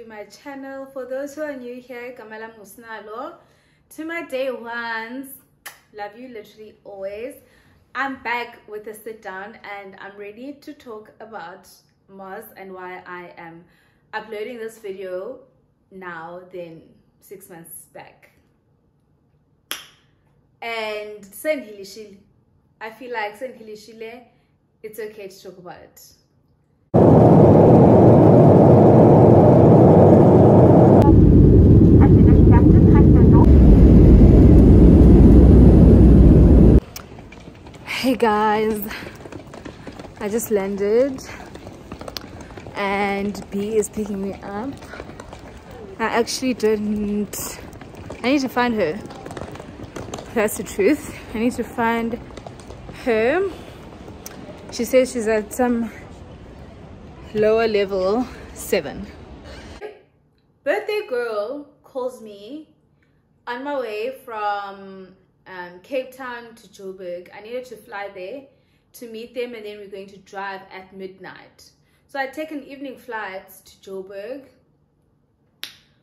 my channel. For those who are new here, Kamala Musnalo. To my day ones, love you literally always. I'm back with a sit down and I'm ready to talk about Moz and why I am uploading this video now than 6 months back. And I feel like it's okay to talk about it. Hey guys, I just landed and B is picking me up. I actually didn't. I need to find her. That's the truth. I need to find her. She says she's at some lower level 7. Birthday girl calls me on my way from Cape Town to Joburg. I needed to fly there to meet them, and then we're going to drive at midnight. So I take an evening flight to Joburg.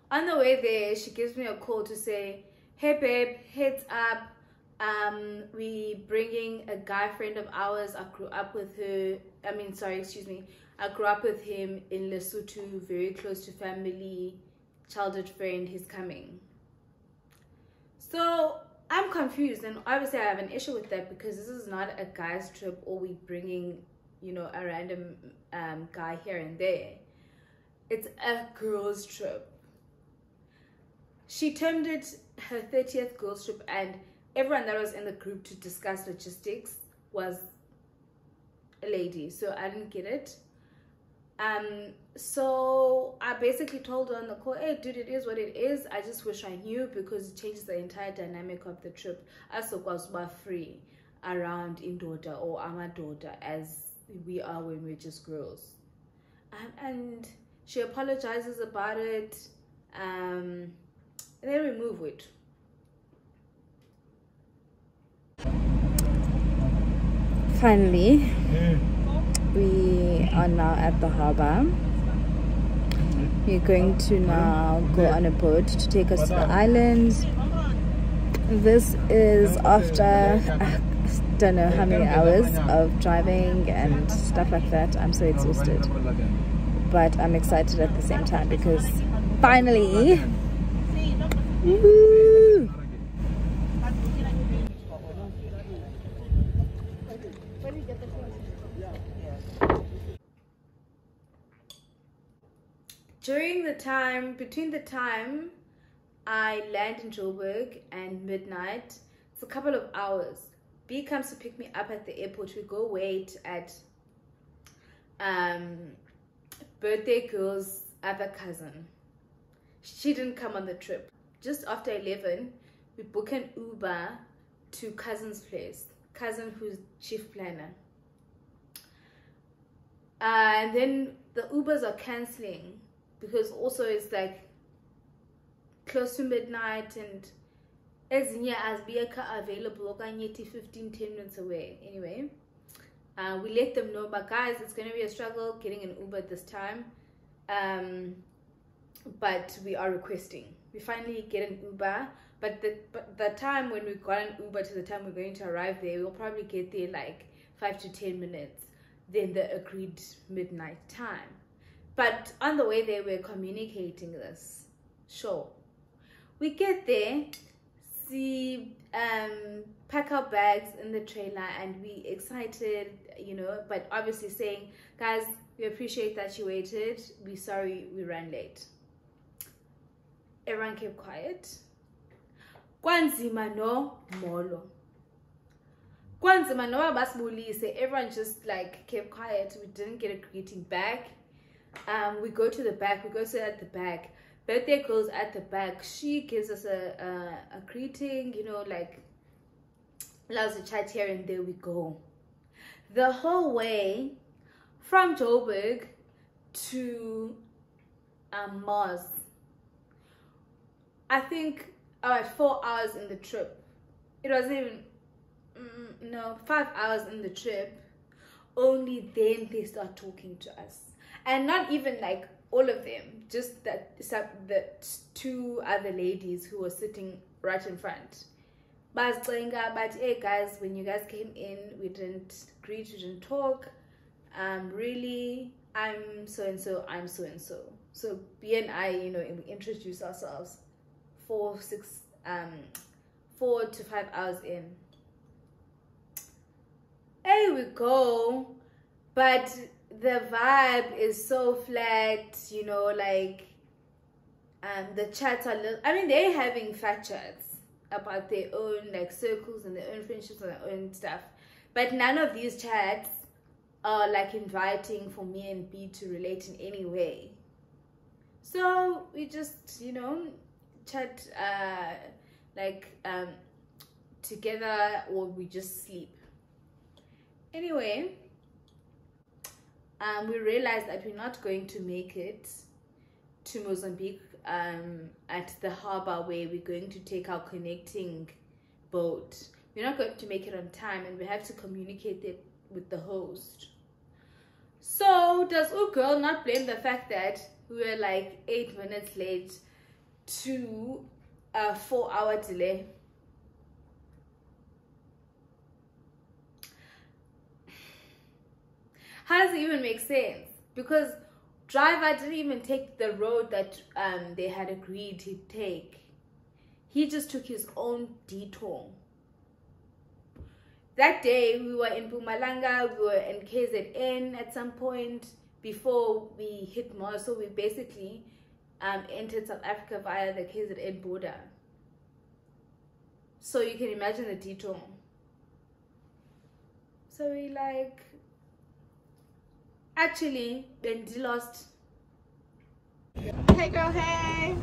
On the way there, she gives me a call to say, hey babe, heads up, we bringing a guy friend of ours. I grew up with her, I grew up with him in Lesotho, very close to family, childhood friend, he's coming. So I'm confused, and obviously I have an issue with that because this is not a guy's trip or we bringing, you know, a random guy here and there. It's a girl's trip. She termed it her 30th girl's trip, and everyone that was in the group to discuss logistics was a lady, so I didn't get it. So I basically told her on the call, hey dude, it is what it is. I just wish I knew because it changes the entire dynamic of the trip. As was free around Indoda or Amadoda as we are when we're just girls. And she apologizes about it, and then we move it. Finally, we are now at the harbor. We're going to now go on a boat to take us to the islands. This is after I don't know how many hours of driving and stuff like that. I'm so exhausted, but I'm excited at the same time because finally, woo! Between the time I land in Joburg and midnight, it's a couple of hours. B comes to pick me up at the airport. We go wait at birthday girl's other cousin. She didn't come on the trip. Just after 11, we book an Uber to cousin's place. Cousin who's chief planner. And then the Ubers are cancelling because also it's like close to midnight and as available 15-10 minutes away. Anyway, we let them know, but guys, it's going to be a struggle getting an Uber this time, but we are requesting. We finally get an Uber, but the time when we got an Uber to the time we're going to arrive there, we'll probably get there like 5 to 10 minutes than the agreed midnight time. But on the way there, we're communicating this. Sure. We get there, see, pack our bags in the trailer, and we excited, you know, but obviously saying, guys, we appreciate that you waited. We're sorry we ran late. Everyone kept quiet. Kwanzima no molo. Kwanzima no basbulise. Everyone just like kept quiet. We didn't get a greeting back. We go to the back. We go sit at the back. Birthday girl's at the back. She gives us a greeting, you know, like allows a chat here and there. We go the whole way from Joburg to Moz. I think about 4 hours in the trip. It wasn't even 5 hours in the trip. Only then they start talking to us, and not even like all of them, just that the two other ladies who were sitting right in front. But hey guys, when you guys came in, we didn't greet, we didn't talk. Really, I'm so and so, I'm so and so. So B and I, you know, we introduce ourselves 4 to 5 hours in. There we go. But the vibe is so flat, you know, like the chats are little, I mean, they're having fat chats about their own like circles and their own friendships and their own stuff, but none of these chats are like inviting for me and B to relate in any way. So we just, you know, chat together, or we just sleep. Anyway, we realized that we're not going to make it to Mozambique at the harbor where we're going to take our connecting boat. We're not going to make it on time, and we have to communicate it with the host. So does girl not blame the fact that we were like 8 minutes late to a 4-hour delay? How does it even make sense? Because driver didn't even take the road that they had agreed he'd take. He just took his own detour. That day we were in Mpumalanga, we were in KZN at some point before we hit Mars. So we basically entered South Africa via the KZN border. So you can imagine the detour. So we like, actually, Benji lost. Hey girl, hey.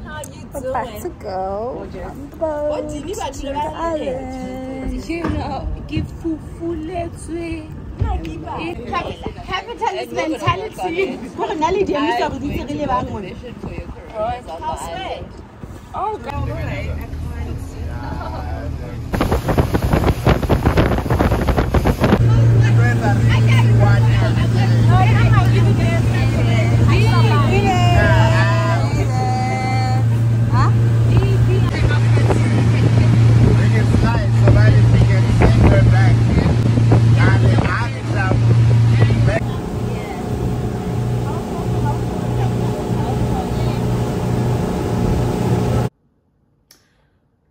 How you doing? We're about to go on the boat. What do you need to the island? You know, give full legs way. Capitalist mentality. Oh, God.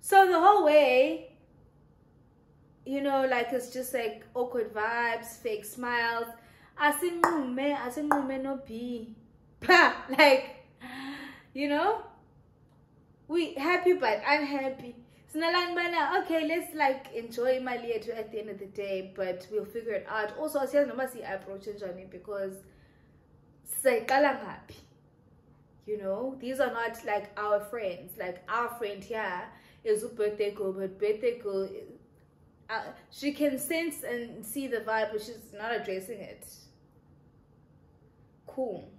So the whole way, you know, like it's just like awkward vibes, fake smiles. I sing no be. Like, you know, we happy but unhappy. So now, okay, let's like enjoy my lead at the end of the day, but we'll figure it out. Also, I see no see approach on it because say happy. You know, these are not like our friends. Like our friend here is a birthday girl, but birthday girl, she can sense and see the vibe, but she's not addressing it. Cool.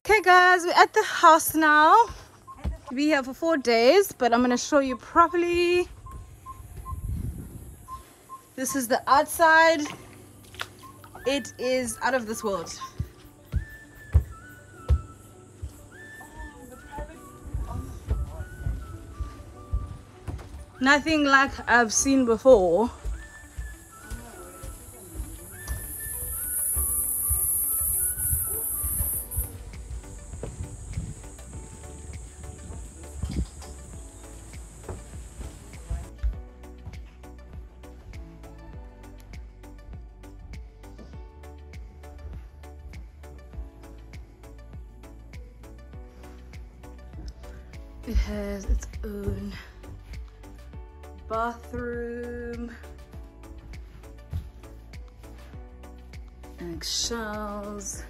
Okay guys, we're at the house now. We'll be here for 4 days, but I'm going to show you properly. This is the outside. It is out of this world. Nothing like I've seen before. It has its own bathroom. Eggshells.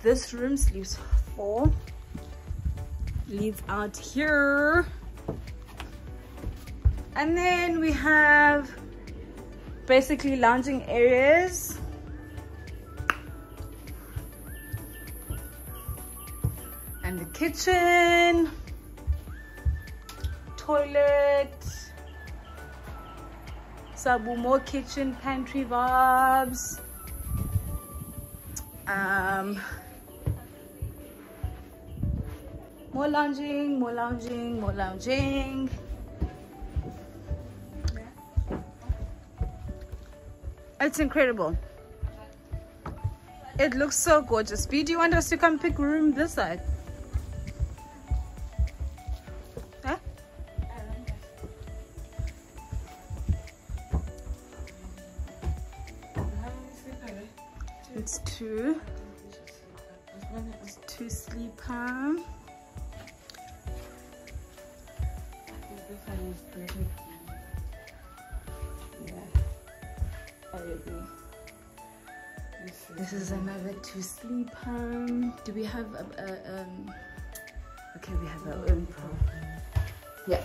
This room sleeps 4. Leads out here. And then we have basically lounging areas. And the kitchen. Toilet. Sabu, more kitchen, pantry vibes. More lounging, more lounging, more lounging. It's incredible. It looks so gorgeous. B, do you want us to come pick room this side? Huh? It's 2. It's 2 sleeper. This is another 2 sleeper. Do we have okay, we have our own pro. Yeah.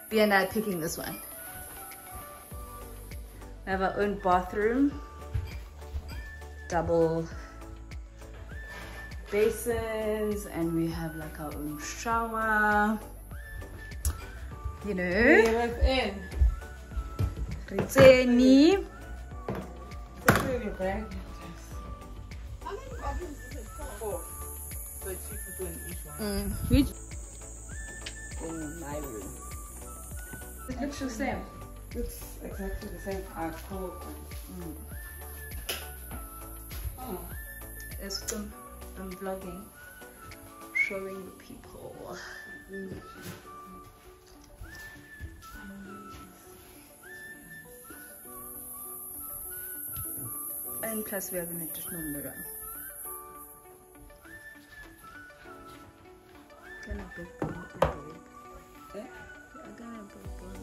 B and I are picking this one. We have our own bathroom. Double basins, and we have like our own shower. You know. Ritseni. How many bedrooms is it for? 4. So 2 people in each one. Which? In my room. It looks the same. Looks exactly the same. Cool. Oh. I'm vlogging, showing the people. And plus we have an additional mirror. Gonna book one. Yeah? I'm gonna book one.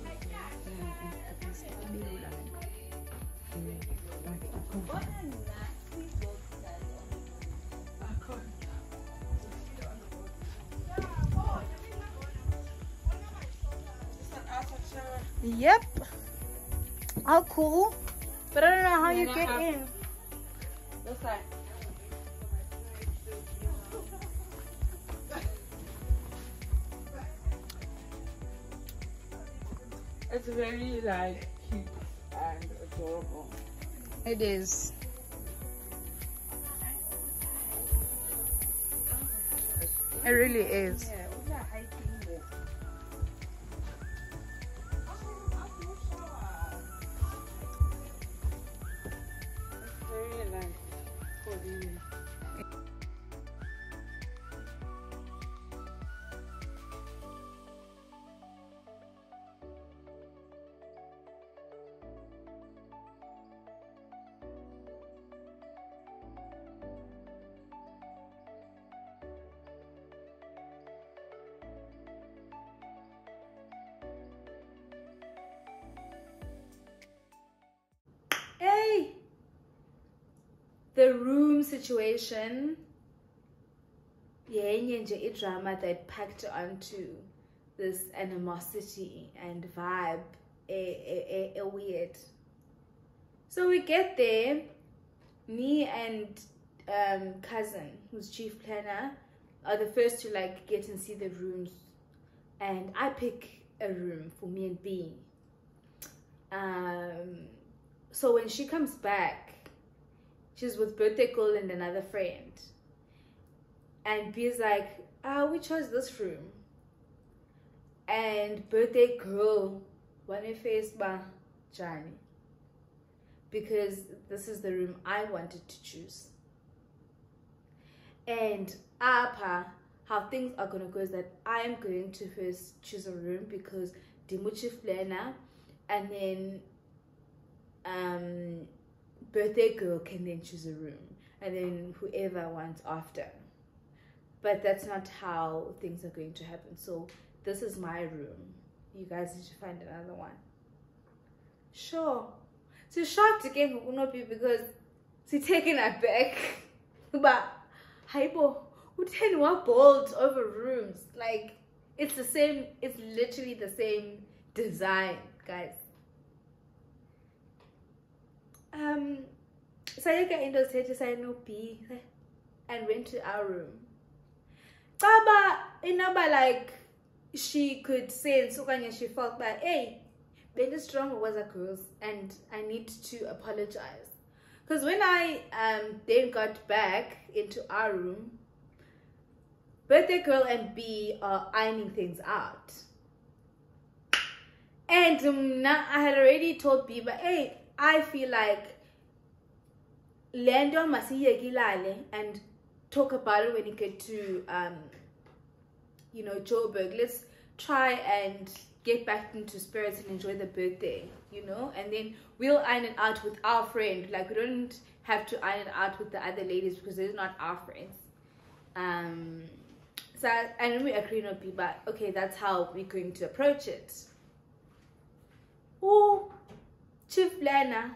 Yep. How cool. But I don't know how you get in. This side. It's very like cute and adorable. It is. It really is. Yeah, we are hiking this. It's very nice for the Hey! The room situation. Yenye nje drama that packed onto this animosity and vibe. A weird. So we get there. Me and cousin, who's chief planner, are the first to like get and see the rooms. And I pick a room for me and B. So when she comes back, she's with birthday girl and another friend. And B is like, we chose this room. And birthday girl, one face ba Johnny. Because this is the room I wanted to choose. And how things are gonna go is that I am going to first choose a room because Dimuchi Flana, and then birthday girl can then choose a room, and then whoever wants after. But that's not how things are going to happen. So this is my room. you guys need to find another one. Sure. So shocked again because she taken it back. But hypo, who tend to bolt over rooms? Like it's the same, it's literally the same design, guys. Sayaka Indo's said to say no B and went to our room. Baba like she could sense when she felt that hey, being strong was a girls and I need to apologize. Because when I then got back into our room, birthday girl and B are ironing things out. And I had already told B, but hey, I feel like Lando Masiyegilale and talk about it when you get to you know, Joburg. Let's try and get back into spirits and enjoy the birthday, you know, and then we'll iron it out with our friend. Like we don't have to iron it out with the other ladies because they're not our friends. So and then we agreed on people, okay, that's how we're going to approach it. Oh, Chief Planner,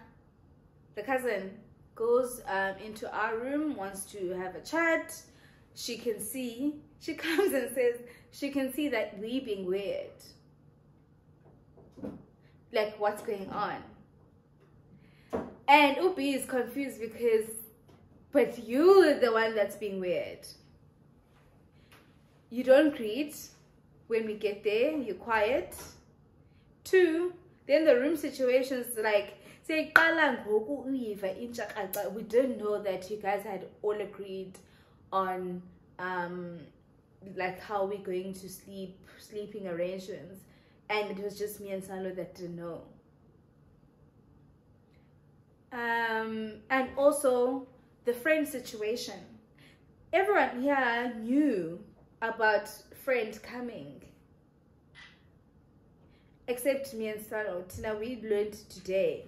the cousin, goes into our room, wants to have a chat. She can see, she comes and says she can see that we being weird. Like what's going on? And Ubi is confused because, but you're the one that's being weird. You don't greet when we get there, you're quiet. 2, then the room situations like say we didn't know that you guys had all agreed on like how we're going to sleeping arrangements, and it was just me and Salo that didn't know. And also the friend situation, everyone here knew about friend coming except me and Salo. Tina, we learned today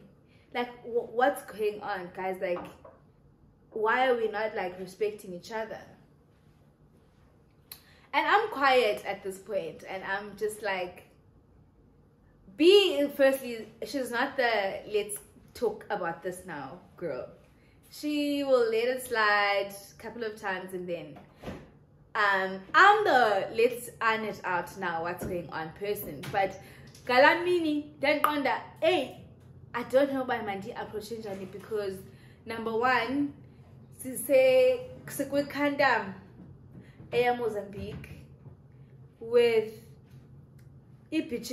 like what's going on, guys. Like why are we not like respecting each other? And I'm quiet at this point, and I'm just like, B, firstly, she's not the let's talk about this now girl. She will let it slide a couple of times, and then I'm the let's iron it out now what's going on person. But Galamini don't wonder, hey, I don't know by Mandi approaching Johnny because number one, she say Kandam Mozambique with if this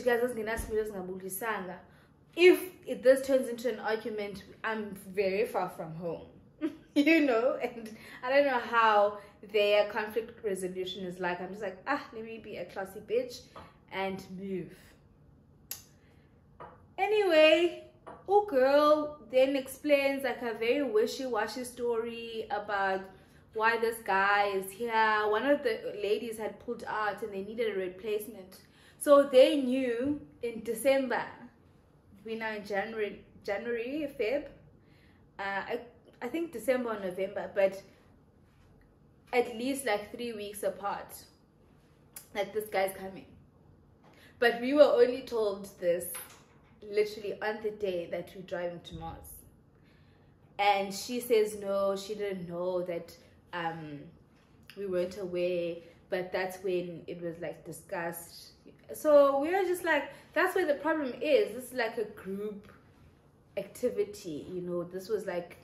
turns into an argument, I'm very far from home. You know, and I don't know how their conflict resolution is like. I'm just like, let me be a classy bitch and move. Anyway, oh girl then explains like a very wishy-washy story about why this guy is here. One of the ladies had pulled out and they needed a replacement, so they knew in December. We're now in January, Feb. I think December or November, but at least like 3 weeks apart that this guy's coming. But we were only told this literally on the day that we're driving to Mars. And she says no, she didn't know that we weren't aware, but that's when it was like discussed. So we were just like, that's where the problem is. This is like a group activity, you know. This was like,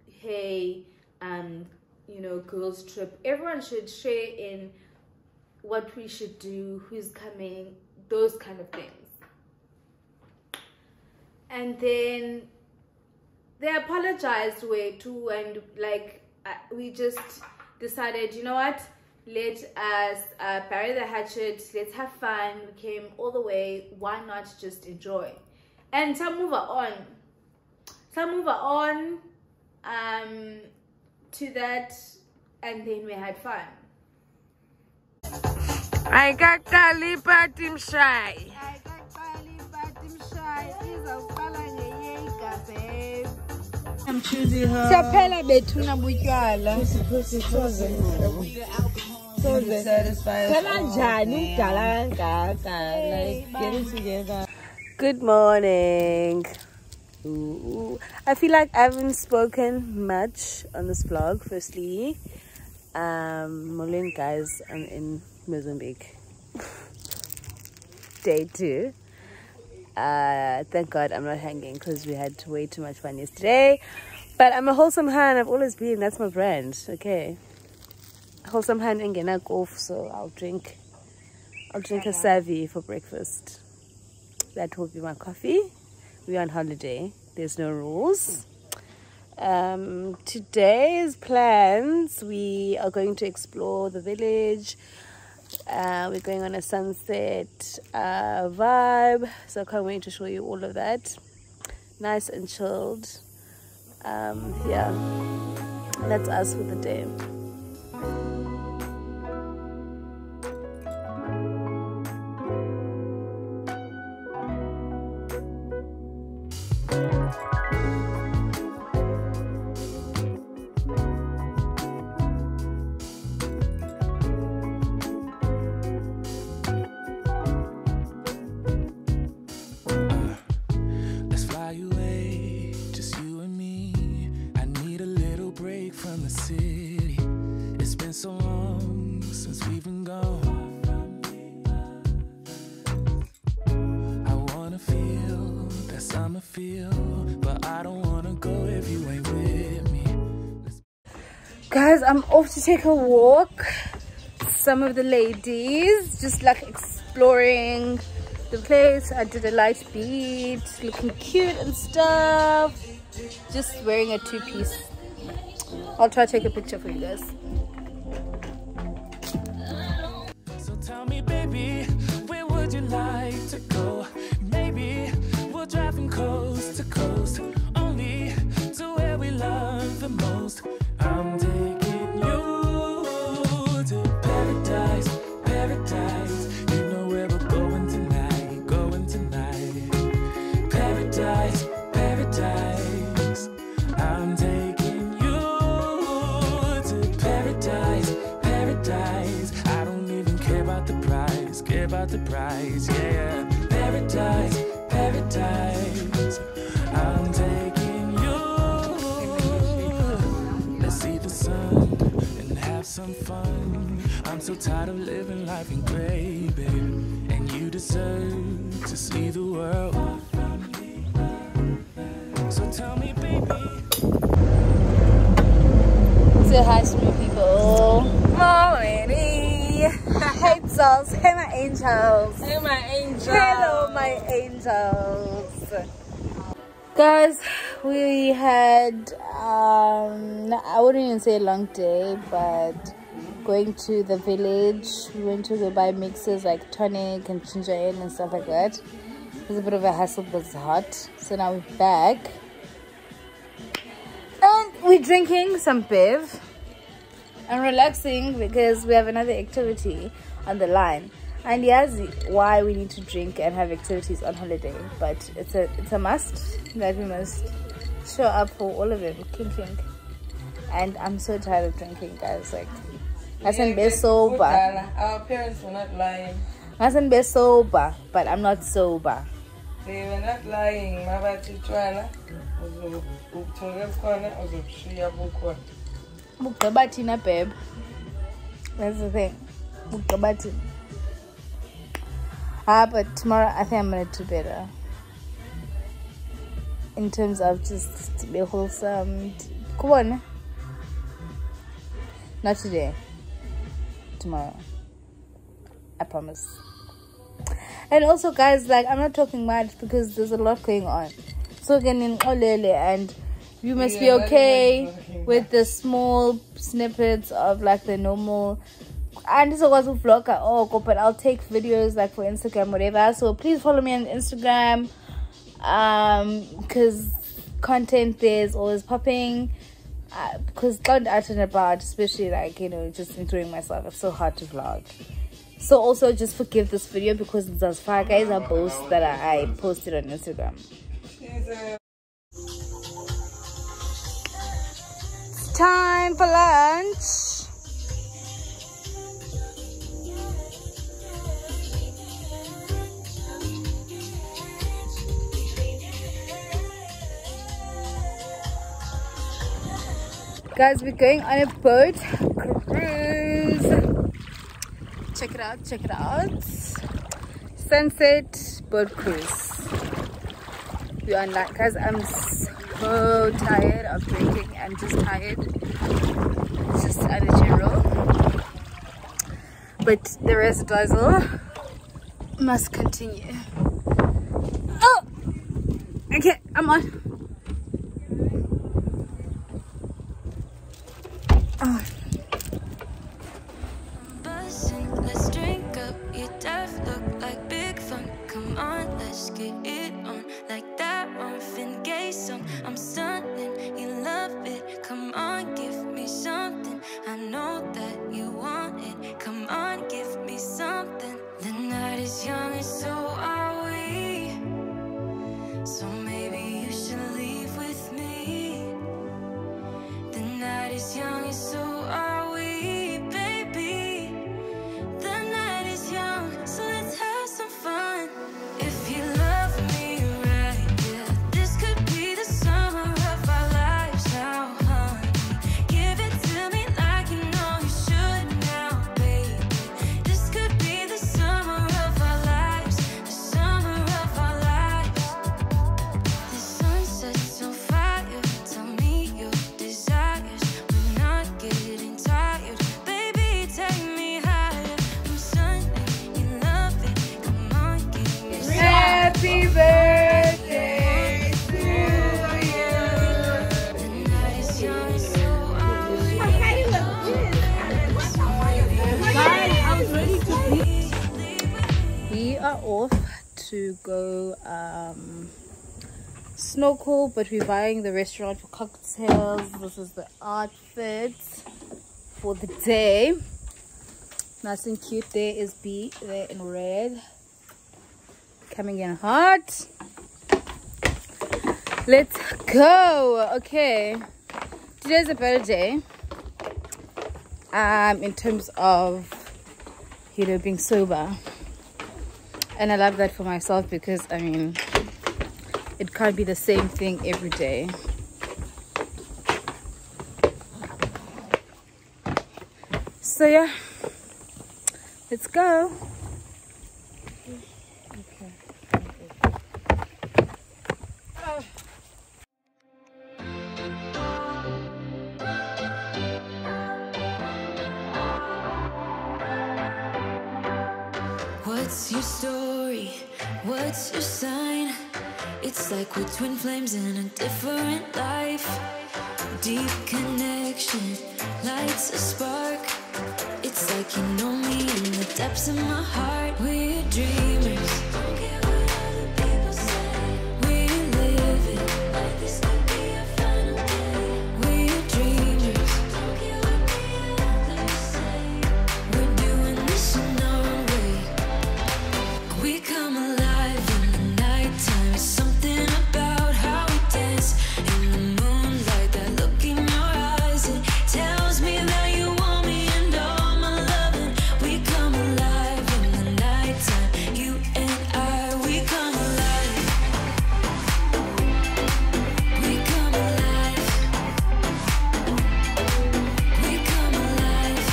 hey, you know, girls trip. Everyone should share in what we should do, who's coming, those kind of things. And then they apologized way too, and like we just decided, you know what, let us bury the hatchet, let's have fun. We came all the way, why not just enjoy? And some move on to that, and then we had fun. I got Kalipa Tim Shy. I'm choosing her. Good morning. Ooh. I feel like I haven't spoken much on this vlog. Firstly, morning guys, I'm in Mozambique. Day 2. Thank God I'm not hanging because we had way too much fun yesterday. But I'm a wholesome hand. I've always been. That's my brand. Okay. Wholesome hand and get off. So I'll drink a savvy for breakfast. That will be my coffee. We're on holiday. There's no rules. Today's plans, we are going to explore the village. We're going on a sunset vibe, so I can't wait to show you all of that. Nice and chilled. Yeah, that's us for the day. From the city, it's been so long since we've been gone. I wanna feel that summer feel, but I don't wanna go if you ain't with me. Guys, I'm off to take a walk. Some of the ladies just like exploring the place. I did a light beat, looking cute and stuff. Just wearing a 2-piece. I'll try to take a picture for you guys. So tell me, baby, where would you like to go? Maybe we'll drive from coast to coast, only to where we love the most. I'm taking you to paradise, paradise. You know where we're going tonight, going tonight. Paradise, paradise. I'm taking paradise. I don't even care about the price, yeah. Paradise, paradise. I'm taking you. Let's see the sun and have some fun. I'm so tired of living life in gray, babe. And you deserve to see the world. So tell me, baby. Say hi to me, people. Morning. Hey, dolls. Hey, my angels. Hey, my angels. Hello, my angels. Guys, we had, I wouldn't even say a long day, but going to the village. We went to go buy mixes like tonic and ginger ale and stuff like that. It was a bit of a hassle, but it's hot. So now we're back. And we're drinking some bev and relaxing because we have another activity on the line. And yes, why we need to drink and have activities on holiday, but it's a must that we must show up for all of it. Clink clink. And I'm so tired of drinking, guys. Like, I can be sober. Our parents were not lying. I can be sober, but I'm not sober. They were not lying. Babe. That's the thing. But tomorrow I think I'm gonna do better in terms of just to be wholesome. Come on. Not today. Tomorrow. I promise. And also, guys, like, I'm not talking much because there's a lot going on. So again, in Olele, and you must be okay with the small snippets of like the normal. And this was a vlogger. Oh, but I'll take videos like for Instagram, whatever. So please follow me on Instagram, because content there is always popping. Because I'm out and about, especially like, you know, just enjoying myself. It's so hard to vlog. So also just forgive this video because it's as far, guys, a post that I posted on Instagram. It's time for lunch. Guys, we're going on a boat cruise. Check it out, check it out. Sunset boat cruise. We're on that. Guys, I'm so tired of drinking. I'm just tired. Just at a general. But the razzle must continue. Oh! Okay, I'm on. Oh. Let's drink up. Your death look like big fun. Come on, let's get it on. Like that Marvin Gaye song. I'm stunning, you love it. Come on, give me something. I know that you want it. Come on, give me something. The night is young and so are we. So maybe you should leave with me. The night is young and so are we, baby. The night is young, so let's have some fun. If you love me right, yeah, this could be the summer of our lives now, honey. Give it to me like you know you should now, baby. This could be the summer of our lives, the summer of our lives. The sun sets on fire, tell me your desires. We're not getting tired, baby, take me higher. I'm Sunday, you love it, come on, give me some. Happy birthday to you. The night is young and so are we. We are off to go snorkel, but we're buying the restaurant for cocktails. This is the outfit for the day. Nice and cute. There is B there in red, coming in hot. Let's go. Okay, today's a better day in terms of, you know, being sober. And I love that for myself because, I mean, it can't be the same thing every day. So yeah, let's go. What's your story? What's your sign? It's like we're twin flames in a different life. Deep connection lights a spark. It's like you know me in the depths of my heart. We're dreamers. Don't care what other people say. We live it like this could be our final day. We're dreamers. Don't care what the others say. We're doing this in our way. We come alive in the nighttime. Something about how we dance in the moonlight. That look in your eyes, it tells me that you want me and all my loving. We come alive in the nighttime. You and I, we come alive. We come alive. We come alive.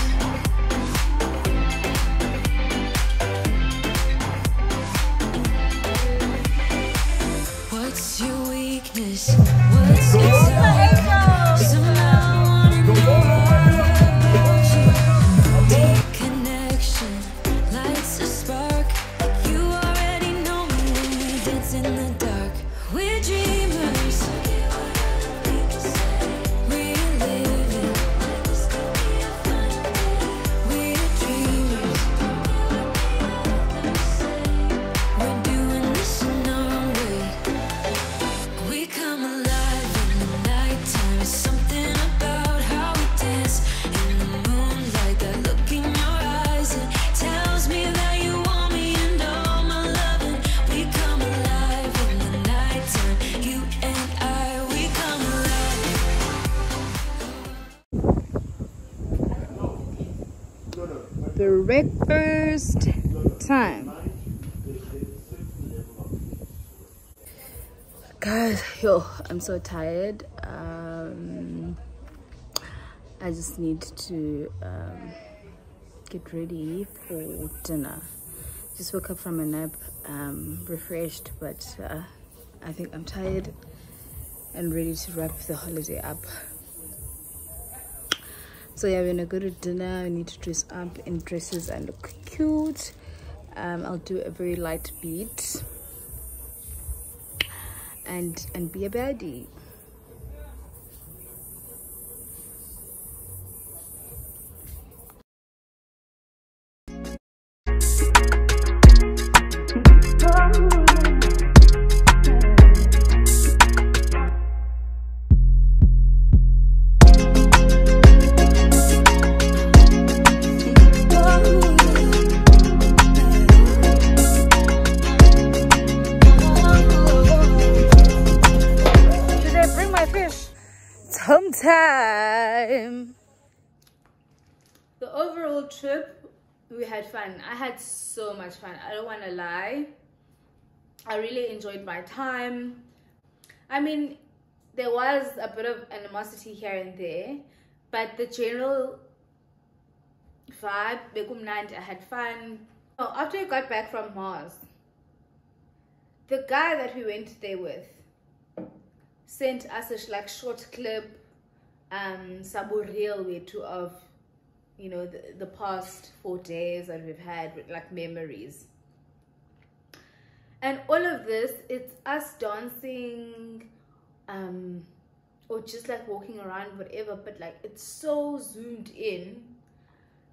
What's your weakness? What's your type? Somehow I wanna know about you. Deep connection lights a spark. You already know me when we dance in the dark. We're dreamers. We live it. We're dreamers. We're doing this in our way. We come alive in the nighttime. Something about how we dance in the moonlight. That look in your eyes, it tells me that you want me and all my loving. We come alive in the nighttime. You and I, we come alive. Breakfast time. Guys, yo, I'm so tired. I just need to get ready for dinner. Just woke up from a nap, refreshed, but I think I'm tired and ready to wrap the holiday up. So yeah, we're gonna go to dinner. I need to dress up in dresses and look cute. I'll do a very light beat and be a baddie. Home time. The overall trip, we had fun. I had so much fun. I don't want to lie. I really enjoyed my time. I mean, there was a bit of animosity here and there, but the general vibe, bekumnandi, I had fun. Oh, after I got back from Mars, the guy that we went there with sent us a like short clip, sabu real way too of, you know, the past 4 days that we've had, like memories. And all of this, it's us dancing, or just like walking around, whatever, but like it's so zoomed in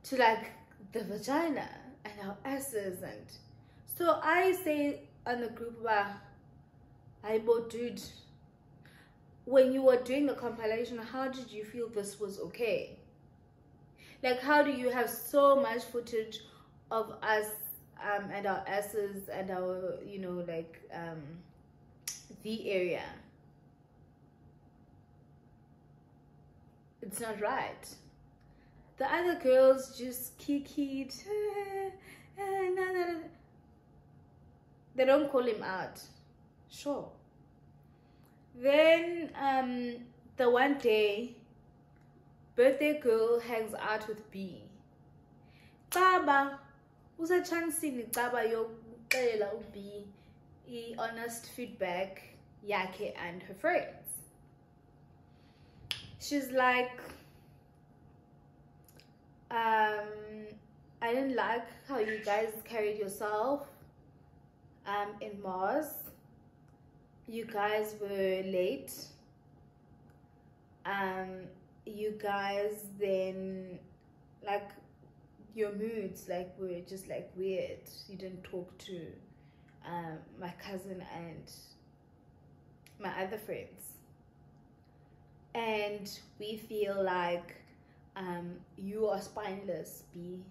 to like the vagina and our asses. And so I say on the group, dude, when you were doing the compilation, how did you feel this was okay? Like, how do you have so much footage of us and our asses and our, you know, like the area? It's not right. The other girls just kikied. They don't call him out. Sure. Then the one day, birthday girl hangs out with B. Baba, usa chancing Baba yokuxelela uB honest feedback yakhe and her friends. She's like, I didn't like how you guys carried yourself in Mars. You guys were late. You guys then, like, your moods like were just like weird. You didn't talk to my cousin and my other friends, and we feel like you are spineless, B.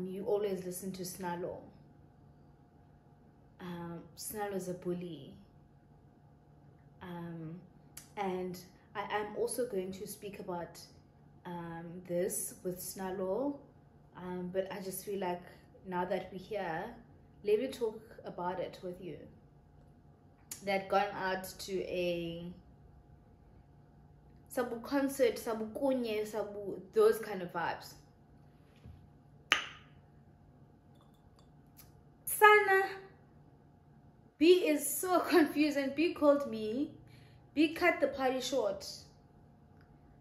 You always listen to Snallo. Snallo is a bully. And I am also going to speak about this with Snallo, but I just feel like now that we're here, let me talk about it with you. That gone out to a sabu concert, sabu kunye, sabu, those kind of vibes. Sana, B is so confused, and B called me. B cut the party short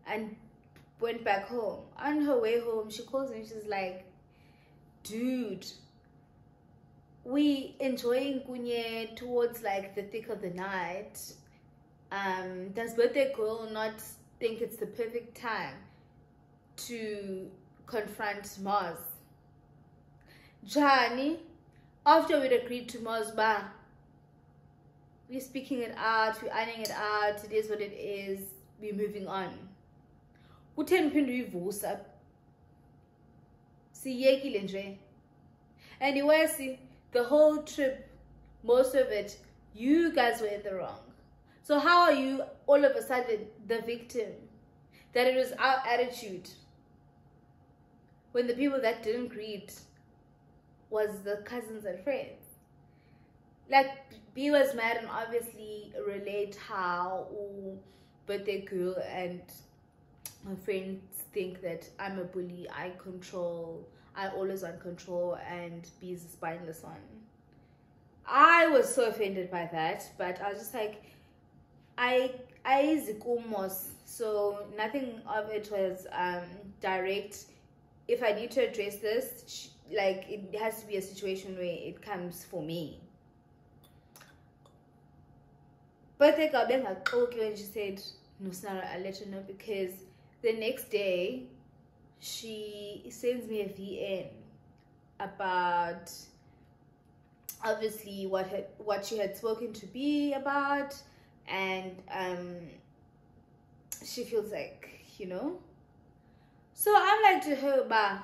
and went back home. On her way home, she calls me. She's like, dude, we enjoying kunye towards like the thick of the night. Does birthday girl not think it's the perfect time to confront Mars? Johnny, after we'd agreed to Mars bar, we're speaking it out, we're ironing it out, it is what it is, we're moving on. Utheni uphinde uyivusa. Siyekile nje. Anyway, see, the whole trip, most of it, you guys were in the wrong. So how are you all of a sudden the victim? That it was our attitude when the people that didn't greet was the cousins and friends. Like, B was mad and obviously relate how birthday girl and my friends think that I'm a bully. I always want control, and B is the spineless one. I was so offended by that, but I was just like, I zikumos, so nothing of it was direct. If I need to address this, like, it has to be a situation where it comes for me. But they got back like, okay, when she said, no, Snara, I'll let you know, because the next day she sends me a VN about obviously what she had spoken to B about, and she feels like, you know. So I'm like to her, bah,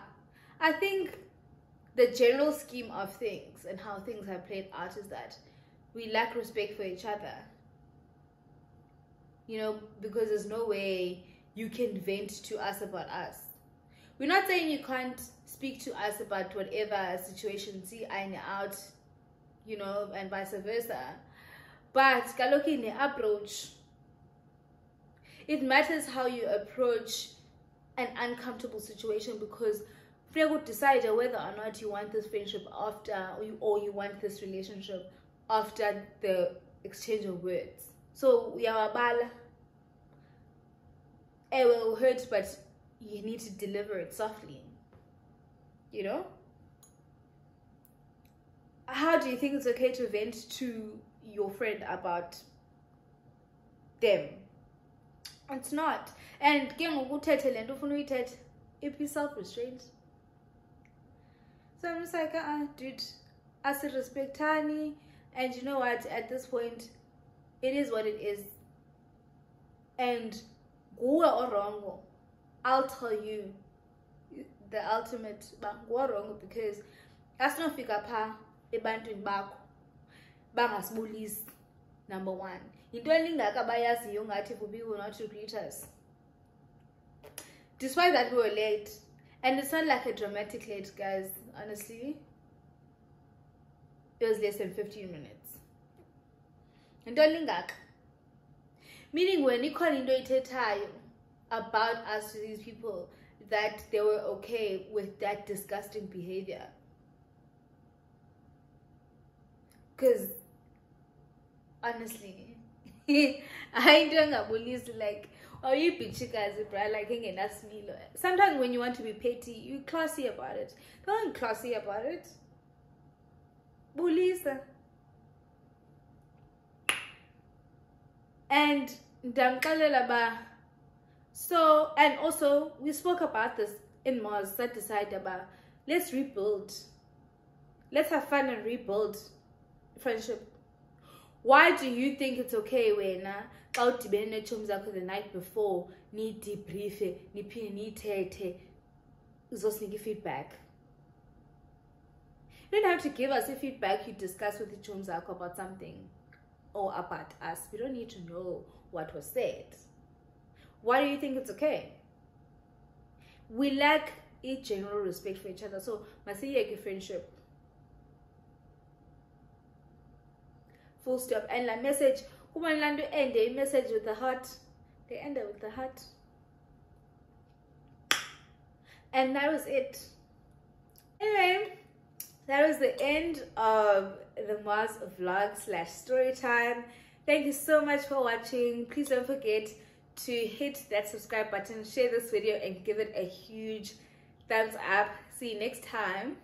I think the general scheme of things and how things have played out is that we lack respect for each other, you know, because there's no way you can vent to us about us. We're not saying you can't speak to us about whatever situation, see, iron out, you know, and vice versa. But kaloki in the approach, it matters how you approach an uncomfortable situation, because you would decide whether or not you want this friendship after, or you want this relationship after the exchange of words. So we are bala. It will hurt, but you need to deliver it softly. You know? How do you think it's okay to vent to your friend about them? It's not. And if you self-restraint. So I'm just like, dude, as a respectani, and you know what, at this point, it is what it is. And go or wrong, I'll tell you the ultimate go wrong, because that's not figure pa ebantwini bakho bangasibulisi. Number one, into engakabayaziyo ngathi for people not to greet us, despite that we were late. And it's not like a dramatic late, guys. Honestly, it was less than 15 minutes. And don't meaning when you call about us to these people, that they were okay with that disgusting behavior. Because honestly, I don't believe, like, oh, you bitchy guys, bro, like, sometimes when you want to be petty, you classy about it. Don't classy about it. Bullies. And so, and also we spoke about this in Moz, that decided about, let's rebuild, let's have fun and rebuild friendship. Why do you think it's okay when the night before ni debrief ni tete uzosniki feedback? You don't have to give us a feedback. You discuss with the chumzako about something or about us. We don't need to know what was said. Why do you think it's okay? We lack a general respect for each other. So masiyeke friendship. Full stop. And la message, Kumanlandu end a message with the heart. They end it with the heart. And that was it. Anyway, that was the end of the Mars vlog / story time. Thank you so much for watching. Please don't forget to hit that subscribe button, share this video, and give it a huge thumbs up. See you next time.